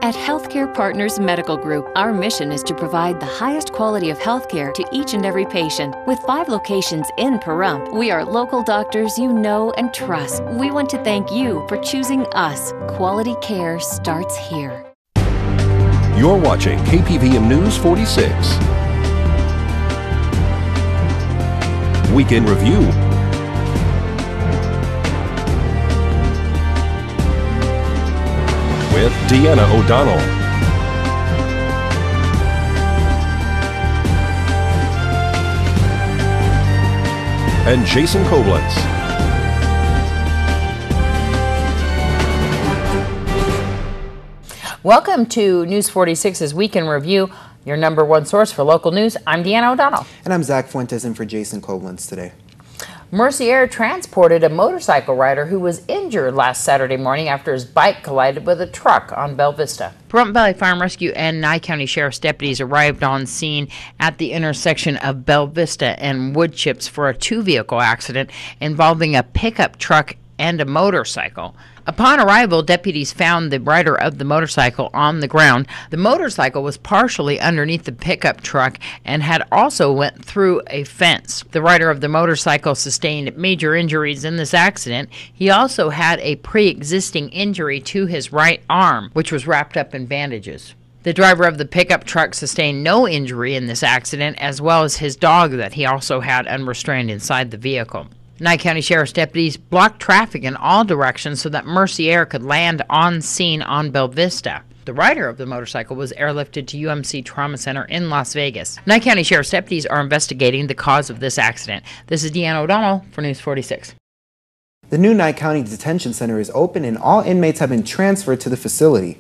At Healthcare Partners Medical Group, our mission is to provide the highest quality of healthcare to each and every patient. With 5 locations in Pahrump, we are local doctors you know and trust. We want to thank you for choosing us. Quality care starts here. You're watching KPVM News 46. Weekend Review. With Deanna O'Donnell. And Jason Koblenz. Welcome to News 46's Weekend Review, your #1 source for local news. I'm Deanna O'Donnell. And I'm Zach Fuentes in for Jason Koblenz today. Mercier transported a motorcycle rider who was injured last Saturday morning after his bike collided with a truck on Bella Vista. Pahrump Valley Fire and Rescue and Nye County Sheriff's deputies arrived on scene at the intersection of Bella Vista and Woodchips for a 2-vehicle accident involving a pickup truck and a motorcycle. Upon arrival, deputies found the rider of the motorcycle on the ground. The motorcycle was partially underneath the pickup truck and had also went through a fence. The rider of the motorcycle sustained major injuries in this accident. He also had a pre-existing injury to his right arm, which was wrapped up in bandages. The driver of the pickup truck sustained no injury in this accident, as well as his dog that he also had unrestrained inside the vehicle. Nye County Sheriff's deputies blocked traffic in all directions so that Mercier could land on scene on Bella Vista. The rider of the motorcycle was airlifted to UMC Trauma Center in Las Vegas. Nye County Sheriff's deputies are investigating the cause of this accident. This is Deanna O'Donnell for News 46. The new Nye County Detention Center is open and all inmates have been transferred to the facility.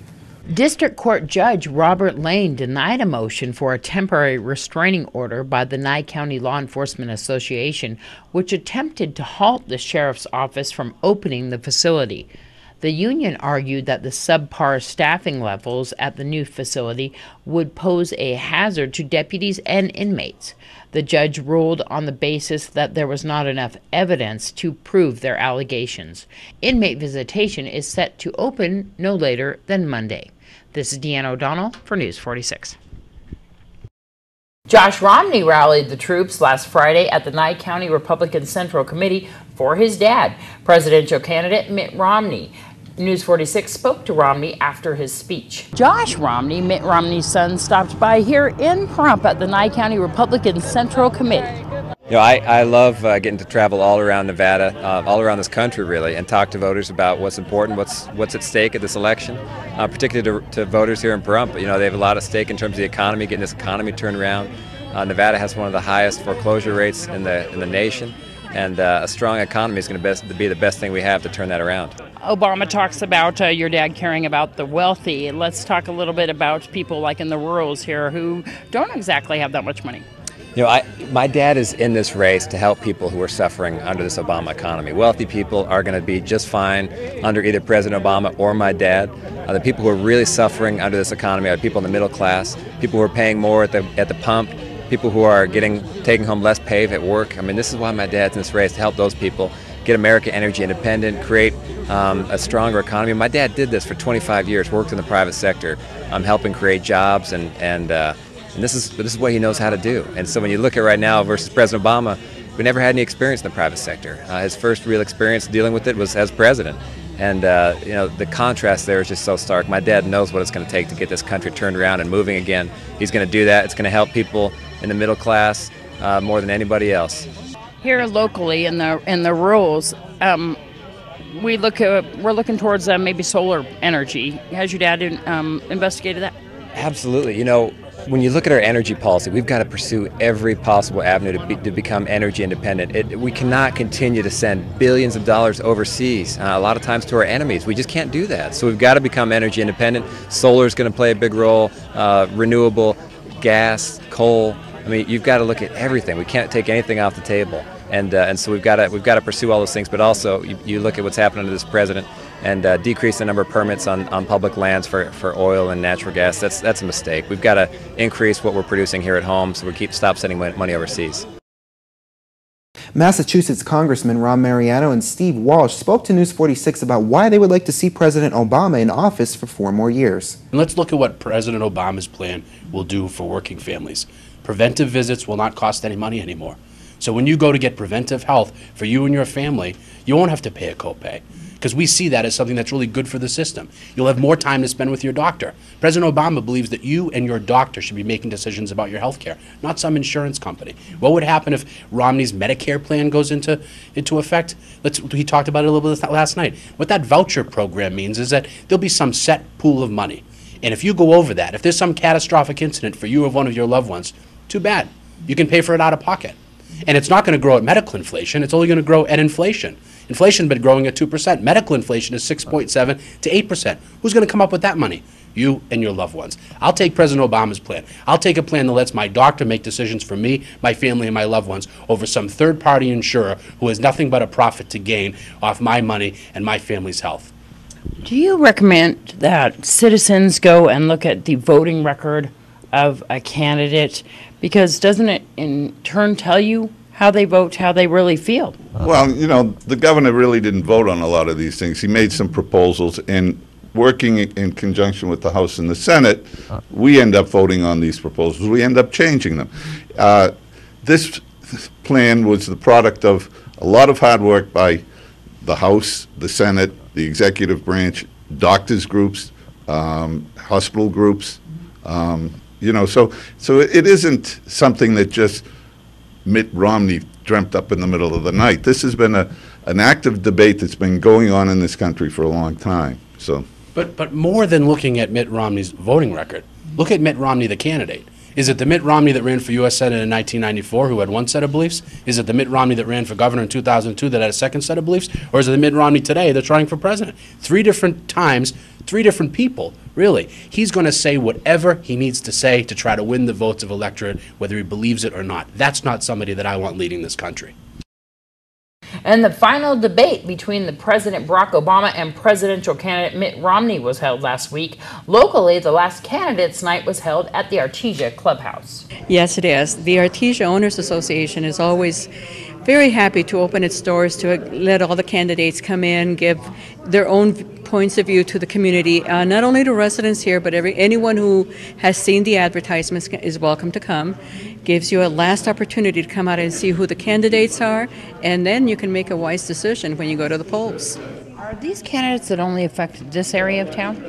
District Court Judge Robert Lane denied a motion for a temporary restraining order by the Nye County Law Enforcement Association, which attempted to halt the sheriff's office from opening the facility. The union argued that the subpar staffing levels at the new facility would pose a hazard to deputies and inmates. The judge ruled on the basis that there was not enough evidence to prove their allegations. Inmate visitation is set to open no later than Monday. This is Deanna O'Donnell for News 46. Josh Romney rallied the troops last Friday at the Nye County Republican Central Committee for his dad, presidential candidate Mitt Romney. News 46 spoke to Romney after his speech. Josh Romney, Mitt Romney's son, stopped by here in Pahrump at the Nye County Republican Central Committee. You know, I love getting to travel all around Nevada, all around this country really, and talk to voters about what's important, what's at stake at this election, particularly to voters here in Pahrump. You know, they have a lot at stake in terms of the economy, getting this economy turned around. Nevada has one of the highest foreclosure rates in the nation, and a strong economy is going to be the best thing we have to turn that around. Obama talks about your dad caring about the wealthy. Let's talk a little bit about people like in the rurals here who don't exactly have that much money. You know, my dad is in this race to help people who are suffering under this Obama economy. Wealthy people are going to be just fine under either President Obama or my dad. The people who are really suffering under this economy are people in the middle class, people who are paying more at the pump, people who are taking home less pay at work. I mean, this is why my dad's in this race, to help those people get America energy independent, create a stronger economy. My dad did this for 25 years, worked in the private sector, helping create jobs, and this is what he knows how to do. And so when you look at right now versus President Obama, we never had any experience in the private sector. His first real experience dealing with it was as president. And you know, the contrast there is just so stark. My dad knows what it's going to take to get this country turned around and moving again. He's going to do that. It's going to help people in the middle class more than anybody else. Here locally in the rurals, we're looking towards maybe solar energy. Has your dad investigated that? Absolutely. You know, when you look at our energy policy, we've got to pursue every possible avenue to become energy independent. We cannot continue to send billions of dollars overseas, a lot of times to our enemies. We just can't do that. So we've got to become energy independent. Solar is going to play a big role, renewable, gas, coal. I mean, you've got to look at everything. We can't take anything off the table. And so we've got to pursue all those things. But also, you look at what's happened under this president, and decrease the number of permits on public lands for oil and natural gas. That's a mistake. We've got to increase what we're producing here at home, so we stop sending money overseas. Massachusetts Congressman Ron Mariano and Steve Walsh spoke to News 46 about why they would like to see President Obama in office for 4 more years. And let's look at what President Obama's plan will do for working families. Preventive visits will not cost any money anymore. So when you go to get preventive health for you and your family, you won't have to pay a copay, because we see that as something that's really good for the system. You'll have more time to spend with your doctor. President Obama believes that you and your doctor should be making decisions about your health care, not some insurance company. What would happen if Romney's Medicare plan goes into effect? He talked about it a little bit last night. What that voucher program means is that there'll be some set pool of money. And if you go over that, if there's some catastrophic incident for you or one of your loved ones, too bad. You can pay for it out of pocket. And it's not going to grow at medical inflation, it's only going to grow at inflation. Inflation has been growing at 2%. Medical inflation is 6.7 to 8%. Who's going to come up with that money? You and your loved ones. I'll take President Obama's plan. I'll take a plan that lets my doctor make decisions for me, my family, and my loved ones over some third-party insurer who has nothing but a profit to gain off my money and my family's health. Do you recommend that citizens go and look at the voting record of a candidate? Because doesn't it in turn tell you how they vote, how they really feel? Well, you know, the governor really didn't vote on a lot of these things. He made some proposals, and working in conjunction with the House and the Senate, we end up voting on these proposals. We end up changing them. This plan was the product of a lot of hard work by the House, the Senate, the executive branch, doctors groups, hospital groups. You know, so it isn't something that just Mitt Romney dreamt up in the middle of the night. This has been an active debate that's been going on in this country for a long time. So, but more than looking at Mitt Romney's voting record, look at Mitt Romney, the candidate. Is it the Mitt Romney that ran for U.S. Senate in 1994 who had one set of beliefs? Is it the Mitt Romney that ran for governor in 2002 that had a second set of beliefs? Or is it the Mitt Romney today that's running for president? 3 different times, 3 different people, really. He's going to say whatever he needs to say to try to win the votes of electorate, whether he believes it or not. That's not somebody that I want leading this country. And the final debate between the President Barack Obama and presidential candidate Mitt Romney was held last week. Locally, the last candidates night was held at the Artesia Clubhouse. Yes, it is. The Artesia Owners Association is always very happy to open its doors to let all the candidates come in, give their own points of view to the community, not only to residents here, but anyone who has seen the advertisements is welcome to come. Gives you a last opportunity to come out and see who the candidates are, and then you can make a wise decision when you go to the polls. Are these candidates that only affect this area of town?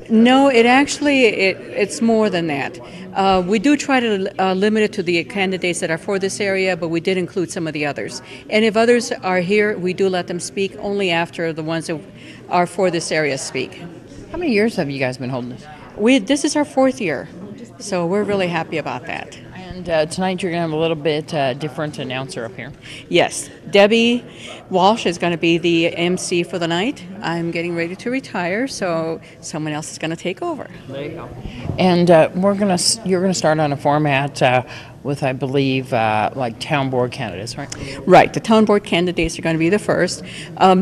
No, it's more than that. We do try to limit it to the candidates that are for this area, but we did include some of the others. And if others are here, we do let them speak only after the ones that are for this area speak. How many years have you guys been holding this? This is our 4th year, so we're really happy about that. And tonight you're going to have a little bit different announcer up here. Yes, Debbie Walsh is going to be the MC for the night. I'm getting ready to retire, so someone else is going to take over. There you go. And you're going to start on a format with, I believe, like town board candidates, right? Right. The town board candidates are going to be the first.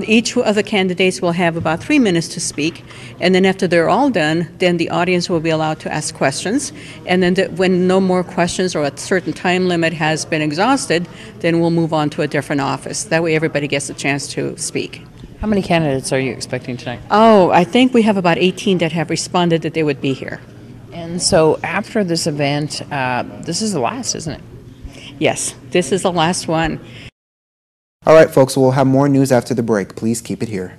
Each of the candidates will have about 3 minutes to speak, and then after they're all done, then the audience will be allowed to ask questions. And then when no more questions or a certain time limit has been exhausted, then we'll move on to a different office. That way everybody gets a chance to speak. How many candidates are you expecting tonight? Oh, I think we have about 18 that have responded that they would be here. And so after this event, this is the last, isn't it? Yes, this is the last one. All right, folks, we'll have more news after the break. Please keep it here.